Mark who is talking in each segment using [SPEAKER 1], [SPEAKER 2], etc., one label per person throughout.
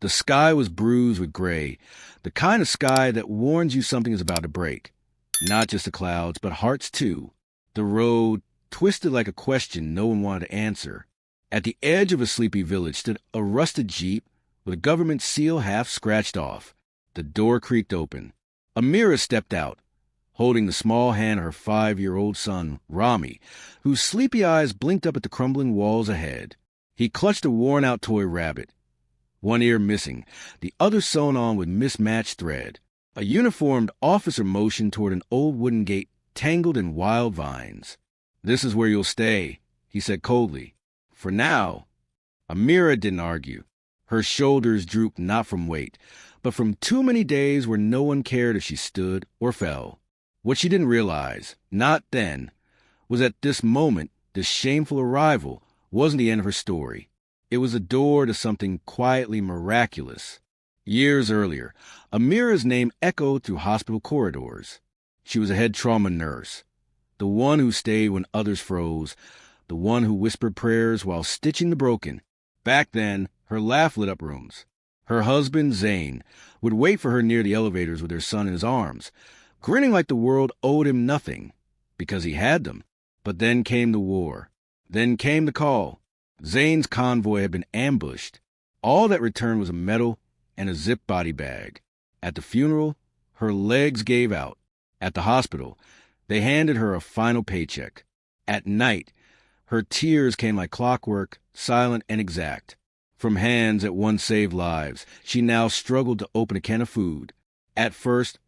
[SPEAKER 1] The sky was bruised with gray, the kind of sky that warns you something is about to break. Not just the clouds, but hearts too. The road twisted like a question no one wanted to answer. At the edge of a sleepy village stood a rusted jeep with a government seal half scratched off. The door creaked open. Amira stepped out, holding the small hand of her 5-year-old son, Rami, whose sleepy eyes blinked up at the crumbling walls ahead. He clutched a worn-out toy rabbit, one ear missing, the other sewn on with mismatched thread. A uniformed officer motioned toward an old wooden gate tangled in wild vines. "This is where you'll stay," he said coldly. "For now." Amira didn't argue. Her shoulders drooped not from weight, but from too many days where no one cared if she stood or fell. What she didn't realize, not then, was that this moment, this shameful arrival, wasn't the end of her story. It was a door to something quietly miraculous. Years earlier, Amira's name echoed through hospital corridors. She was a head trauma nurse, the one who stayed when others froze, the one who whispered prayers while stitching the broken. Back then, her laugh lit up rooms. Her husband, Zane, would wait for her near the elevators with her son in his arms, grinning like the world owed him nothing, because he had them. But then came the war. Then came the call. Zane's convoy had been ambushed. All that returned was a medal and a zip body bag. At the funeral, her legs gave out. At the hospital, they handed her a final paycheck. At night, her tears came like clockwork, silent and exact. From hands that once saved lives, she now struggled to open a can of food. At first,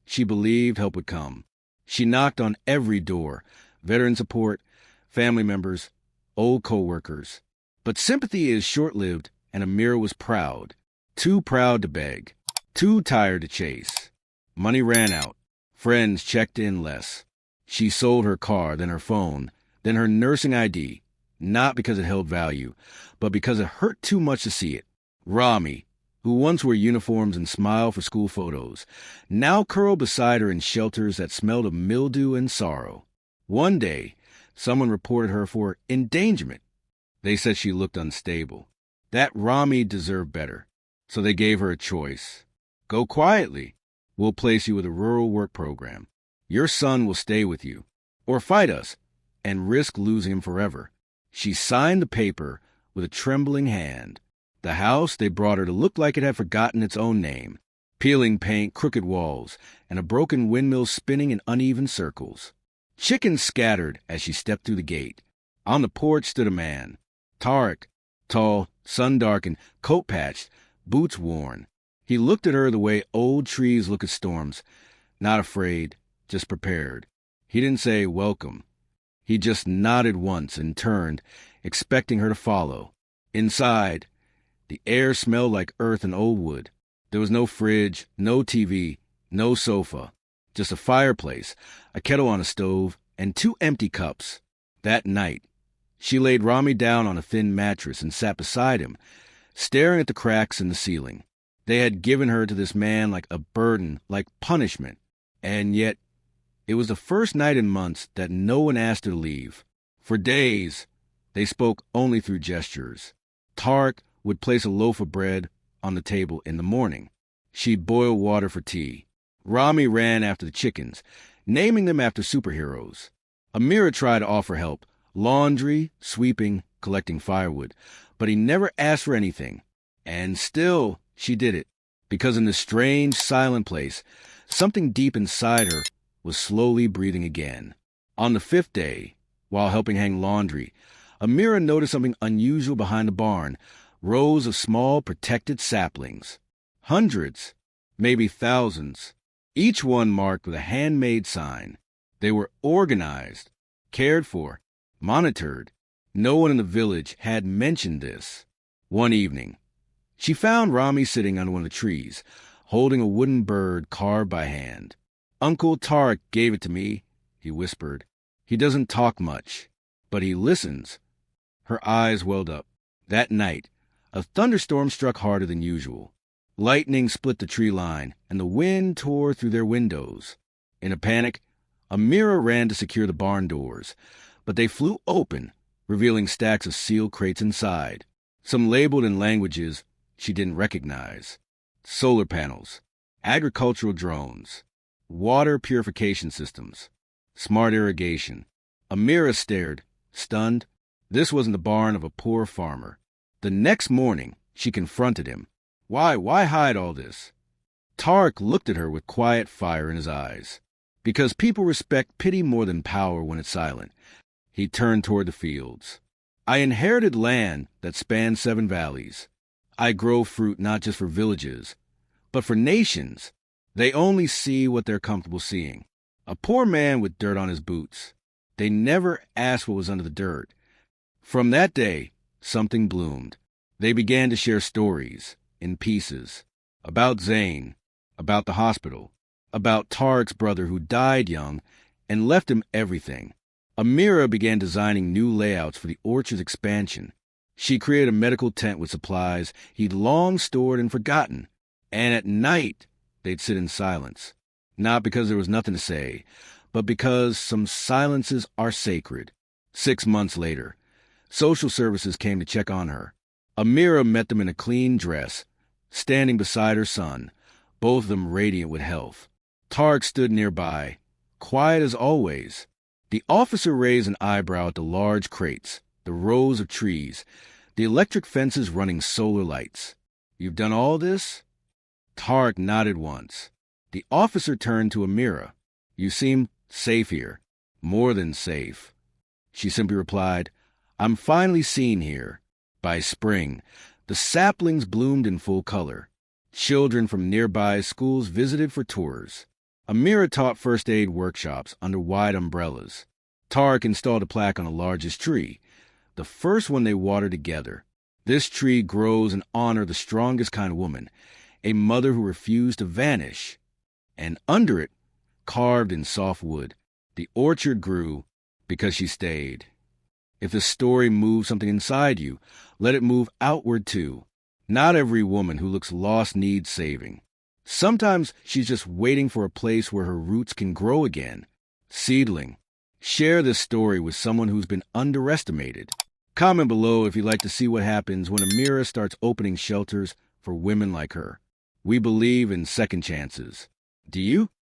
[SPEAKER 1] she believed help would come. She knocked on every door, veteran support, family members, old co-workers. But sympathy is short-lived, and Amira was proud. Too proud to beg. Too tired to chase. Money ran out. Friends checked in less. She sold her car, then her phone, then her nursing ID. Not because it held value, but because it hurt too much to see it. Rami, who once wore uniforms and smiled for school photos, now curled beside her in shelters that smelled of mildew and sorrow. One day, someone reported her for endangerment. They said she looked unstable. That Rami deserved better, so they gave her a choice. Go quietly. We'll place you with a rural work program. Your son will stay with you. Or fight us and risk losing him forever. She signed the paper with a trembling hand. The house they brought her to looked like it had forgotten its own name. Peeling paint, crooked walls, and a broken windmill spinning in uneven circles. Chickens scattered as she stepped through the gate. On the porch stood a man. Tarek, tall, sun-darkened, coat-patched, boots worn. He looked at her the way old trees look at storms, not afraid, just prepared. He didn't say welcome. He just nodded once and turned, expecting her to follow. Inside, the air smelled like earth and old wood. There was no fridge, no TV, no sofa, just a fireplace, a kettle on a stove, and 2 empty cups. That night, she laid Rami down on a thin mattress and sat beside him, staring at the cracks in the ceiling. They had given her to this man like a burden, like punishment. And yet, it was the first night in months that no one asked her to leave. For days, they spoke only through gestures. Tarek would place a loaf of bread on the table in the morning. She'd boil water for tea. Rami ran after the chickens, naming them after superheroes. Amira tried to offer help, laundry, sweeping, collecting firewood, but he never asked for anything. And still, she did it, because in this strange, silent place, something deep inside her was slowly breathing again. On the 5th day, while helping hang laundry, Amira noticed something unusual behind the barn, rows of small, protected saplings. Hundreds, maybe thousands, each one marked with a handmade sign. They were organized, cared for, monitored. No one in the village had mentioned this. One evening, she found Rami sitting under one of the trees, holding a wooden bird carved by hand. "Uncle Tarek gave it to me," he whispered. "He doesn't talk much, but he listens." Her eyes welled up. That night, a thunderstorm struck harder than usual. Lightning split the tree line, and the wind tore through their windows. In a panic, Amira ran to secure the barn doors, but they flew open, revealing stacks of sealed crates inside, some labeled in languages she didn't recognize. Solar panels, agricultural drones, water purification systems, smart irrigation. Amira stared, stunned. This wasn't the barn of a poor farmer. The next morning, she confronted him. Why hide all this? Tarek looked at her with quiet fire in his eyes. Because people respect pity more than power when it's silent. He turned toward the fields. I inherited land that spanned 7 valleys. I grow fruit not just for villages, but for nations. They only see what they're comfortable seeing. A poor man with dirt on his boots. They never asked what was under the dirt. From that day, something bloomed. They began to share stories, in pieces, about Zane, about the hospital, about Tarek's brother who died young and left him everything. Amira began designing new layouts for the orchard's expansion. She created a medical tent with supplies he'd long stored and forgotten. And at night, they'd sit in silence. Not because there was nothing to say, but because some silences are sacred. 6 months later, social services came to check on her. Amira met them in a clean dress, standing beside her son, both of them radiant with health. Tarek stood nearby, quiet as always. The officer raised an eyebrow at the large crates, the rows of trees, the electric fences running solar lights. You've done all this? Tarek nodded once. The officer turned to Amira. You seem safe here. More than safe. She simply replied, I'm finally seen here. By spring, the saplings bloomed in full color. Children from nearby schools visited for tours. Amira taught first aid workshops under wide umbrellas. Tarek installed a plaque on the largest tree, the first one they watered together. This tree grows in honor of the strongest kind of woman, a mother who refused to vanish. And under it, carved in soft wood, the orchard grew because she stayed. If the story moves something inside you, let it move outward too. Not every woman who looks lost needs saving. Sometimes she's just waiting for a place where her roots can grow again. Seedling. Share this story with someone who's been underestimated. Comment below if you'd like to see what happens when Amira starts opening shelters for women like her. We believe in second chances. Do you?